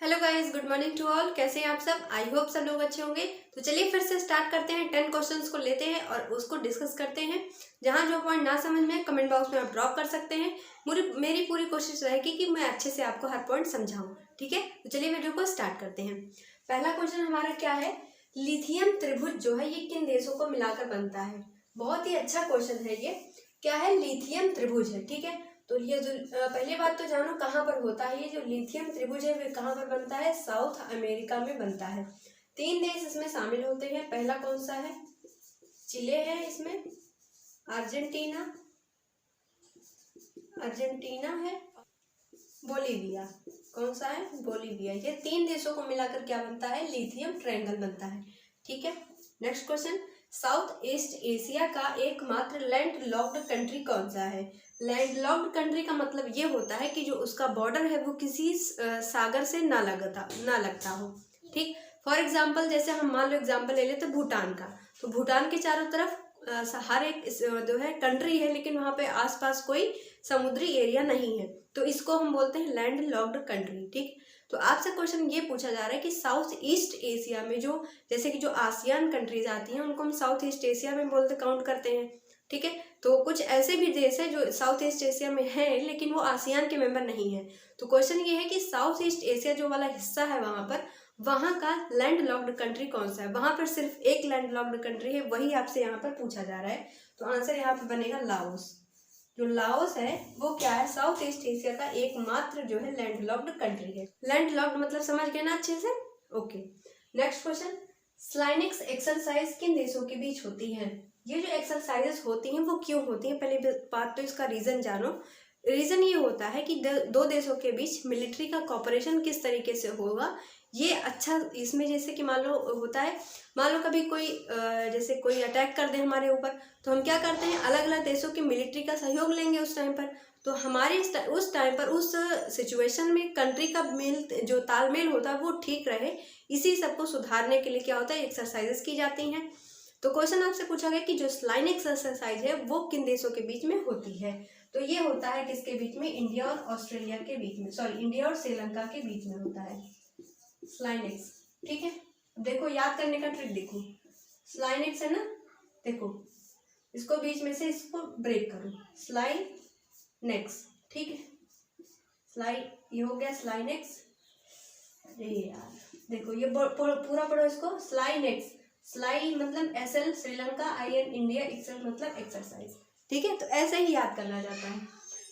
Hello guys, good morning to all. कैसे हैं आप सब? आई होप सब लोग अच्छे होंगे। तो चलिए फिर से स्टार्ट करते हैं। 10 क्वेश्चंस को लेते हैं और उसको डिस्कस करते हैं। जहां जो पॉइंट ना समझ में कमेंट बॉक्स में आप ड्रॉप कर सकते हैं। मेरी पूरी कोशिश रहेगी कि मैं अच्छे से आपको हर पॉइंट समझाऊं। ठीक है, तो चलिए वीडियो को स्टार्ट करते हैं। पहला क्वेश्चन हमारा क्या है? लिथियम त्रिभुज जो है ये किन देशों को मिलाकर बनता है? बहुत ही अच्छा क्वेश्चन है ये। क्या है? लिथियम त्रिभुज है। ठीक है, तो ये जो पहली बात तो जानो कहाँ पर होता है। ये जो लिथियम त्रिभुज है वे कहाँ पर बनता है? साउथ अमेरिका में बनता है। 3 देश इसमें शामिल होते हैं। पहला कौन सा है? चिले है, इसमें अर्जेंटीना अर्जेंटीना है, बोलीविया। कौन सा है? बोलीविया। ये 3 देशों को मिलाकर क्या बनता है? लिथियम ट्रायंगल बनता है। ठीक है, next question. South east Asia का एकमात्र लैंड लॉक्ड कंट्री कौन सा है? लैंड लॉक्ड कंट्री का मतलब ये होता है कि जो उसका बॉर्डर है वो किसी सागर से ना लगता हो। ठीक, फॉर एग्जाम्पल जैसे हम मान लो एग्जाम्पल ले लेते भूटान का। तो भूटान के चारों तरफ हर एक जो है कंट्री है, लेकिन वहाँ पे आसपास कोई समुद्री एरिया नहीं है, तो इसको हम बोलते हैं लैंड लॉक्ड कंट्री। ठीक, तो आपसे क्वेश्चन ये पूछा जा रहा है कि साउथ ईस्ट एशिया में जो जैसे कि जो आसियान कंट्रीज आती हैं उनको हम साउथ ईस्ट एशिया में बोलते काउंट करते हैं। ठीक है, तो कुछ ऐसे भी देश हैं जो साउथ ईस्ट एशिया में हैं लेकिन वो आसियान के मेंबर नहीं है। तो क्वेश्चन ये है कि साउथ ईस्ट एशिया जो वाला हिस्सा है वहाँ का लैंड लॉक्ड कंट्री कौन सा है? वहाँ पर सिर्फ एक लैंड लॉक्ड कंट्री है, वही आपसे यहाँ पर पूछा जा रहा है। तो आंसर यहाँ पे बनेगा लाओस। जो लाओस है वो क्या है? साउथ ईस्ट एशिया का एकमात्र जो है लैंड लॉक्ड कंट्री है। लैंड लॉक्ड मतलब समझ गए ना अच्छे से? Okay, next question. स्लाइनिक्स एक्सरसाइज किन देशों के बीच होती है? ये जो एक्सरसाइजेस होती हैं वो क्यों होती हैं? पहले बात तो इसका रीजन जानो। रीजन ये होता है कि दो देशों के बीच मिलिट्री का कॉपरेशन किस तरीके से होगा ये अच्छा। इसमें जैसे कि मान लो होता है, मान लो कभी कोई जैसे कोई अटैक कर दे हमारे ऊपर, तो हम क्या करते हैं? अलग अलग देशों की मिलिट्री का सहयोग लेंगे उस टाइम पर। तो हमारे उस टाइम पर उस सिचुएशन में कंट्री का जो तालमेल होता है वो ठीक रहे, इसी सबको सुधारने के लिए क्या होता है? एक्सरसाइजेस की जाती हैं। तो क्वेश्चन आपसे पूछा गया कि जो स्लाइनिक्स एक्सरसाइज है वो किन देशों के बीच में होती है? तो ये होता है किसके बीच में? इंडिया और ऑस्ट्रेलिया के बीच में, सॉरी इंडिया और श्रीलंका के बीच में होता है स्लाइनिक्स। ठीक है, देखो याद करने का ट्रिक देखो। स्लाइनिक्स है ना, देखो इसको बीच में से इसको ब्रेक करो, स्लाइनेक्स। ठीक है, ये हो गया स्लाइनेक्स। अरे यार देखो ये पूरा पढ़ो इसको। स्लाइनेक्स, स्लाई मतलब SL Sri Lanka, IN India, excel मतलब एक्सरसाइज। ठीक है, तो ऐसे ही याद करना जाता है।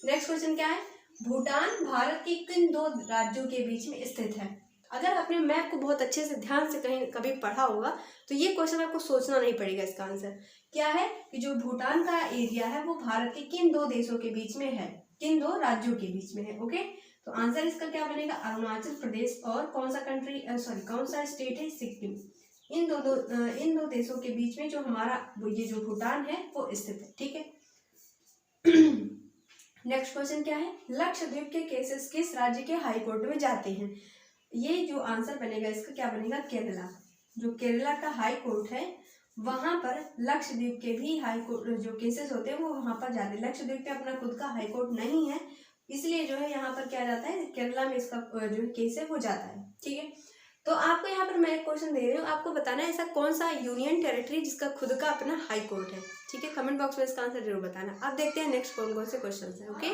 नेक्स्ट क्वेश्चन क्या है? भूटान भारत के किन 2 राज्यों के बीच में स्थित है? अगर आपने मैप को बहुत अच्छे से ध्यान से कहीं कभी पढ़ा होगा तो ये क्वेश्चन आपको सोचना नहीं पड़ेगा। इसका आंसर क्या है कि जो भूटान का एरिया है वो भारत के किन 2 देशों के बीच में है? किन 2 राज्यों के बीच में है? ओके, तो आंसर इसका क्या बनेगा? अरुणाचल प्रदेश और कौन सा कंट्री, सॉरी कौन सा स्टेट है? सिक्किम। इन दो देशों के बीच में जो हमारा ये जो भूटान है वो स्थित है। ठीक है, नेक्स्ट क्वेश्चन क्या है? लक्षद्वीप के केसेस किस राज्य के हाई कोर्ट में जाते हैं? ये जो आंसर बनेगा इसका क्या बनेगा? केरला। जो केरला का हाई कोर्ट है वहां पर लक्षद्वीप के भी हाई कोर्ट जो केसेस होते हैं वो वहां पर जाते हैं। लक्षद्वीप पे अपना खुद का हाई कोर्ट नहीं है, इसलिए जो है यहाँ पर क्या जाता है? केरला में इसका जो केस है वो जाता है। ठीक है, तो आपको यहाँ पर मैं एक क्वेश्चन दे रही हूँ, आपको बताना है ऐसा कौन सा यूनियन टेरिटरी जिसका खुद का अपना हाई कोर्ट है। ठीक है, कमेंट बॉक्स में इसका आंसर जरूर बताना। अब देखते हैं नेक्स्ट कौन कौन से क्वेश्चन है। ओके,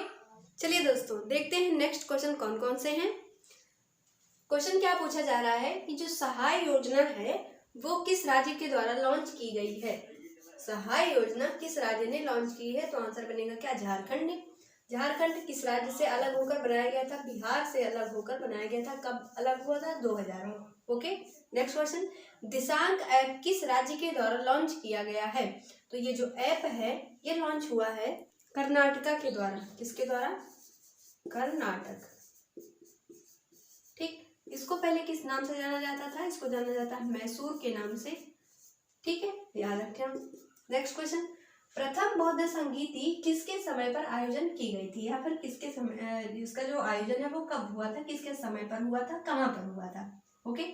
चलिए दोस्तों देखते हैं नेक्स्ट क्वेश्चन कौन कौन से हैं। क्वेश्चन क्या पूछा जा रहा है कि जो सहाय योजना है वो किस राज्य के द्वारा लॉन्च की गई है? सहाय योजना किस राज्य ने लॉन्च की है? तो आंसर बनेगा क्या? झारखंड ने। झारखंड किस राज्य से अलग होकर बनाया गया था? बिहार से अलग होकर बनाया गया था। कब अलग हुआ था? 2000 में। Okay, next question. Dishank app किस राज्य के द्वारा लॉन्च किया गया है? तो ये जो ऐप है ये लॉन्च हुआ है कर्नाटका के द्वारा। किसके द्वारा? कर्नाटक। ठीक, इसको पहले किस नाम से जाना जाता था? इसको जाना जाता है मैसूर के नाम से। ठीक है, याद रखें हम। Next question. प्रथम बौद्ध संगीति किसके समय पर आयोजन की गई थी? या फिर किसके समय इसका जो आयोजन है वो कब हुआ था? किसके समय पर हुआ था? कहाँ पर हुआ था? ओके,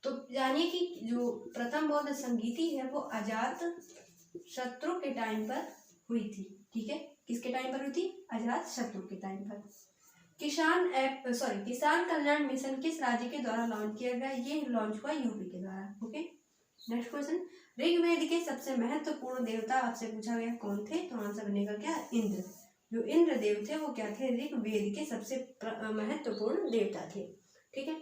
तो जानिए कि जो प्रथम बौद्ध संगीति है वो अजात शत्रु के टाइम पर हुई थी। ठीक है, किसके टाइम पर हुई थी? अजात शत्रु के टाइम पर। किसान कल्याण मिशन किस राज्य के द्वारा लॉन्च किया गया? ये लॉन्च हुआ यूपी के द्वारा। ओके, नेक्स्ट क्वेश्चन, ऋग्वेद के सबसे महत्वपूर्ण देवता आपसे पूछा गया, कौन थे? तो आंसर बनेगा क्या? इंद्र। जो इंद्र देव थे वो क्या थे? ऋग्वेद के सबसे महत्वपूर्ण देवता थे। ठीक है।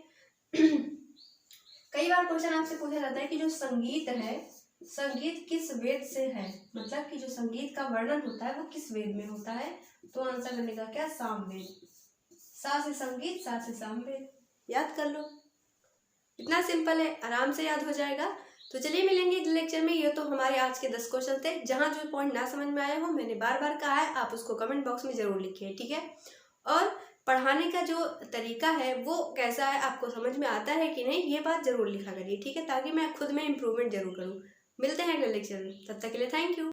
कई बार क्वेश्चन आपसे पूछा जाता है कि जो संगीत है, संगीत किस वेद से है, मतलब कि जो संगीत का वर्णन होता है वो किस वेद में होता है? तो आंसर बनेगा क्या? सामवेद। सा से संगीत, सा से सामवेद। याद कर लो, इतना सिंपल है, आराम से याद हो जाएगा। तो चलिए मिलेंगे अगले लेक्चर में। ये तो हमारे आज के 10 क्वेश्चन थे। जहाँ जो पॉइंट ना समझ में आए हो, मैंने बार बार कहा है, आप उसको कमेंट बॉक्स में जरूर लिखिए। ठीक है। और पढ़ाने का जो तरीका है वो कैसा है, आपको समझ में आता है कि नहीं, ये बात जरूर लिखा करिए। ठीक है, ताकि मैं खुद में इम्प्रूवमेंट जरूर करूँ। मिलते हैं अगले लेक्चर में, तब तक के लिए थैंक यू।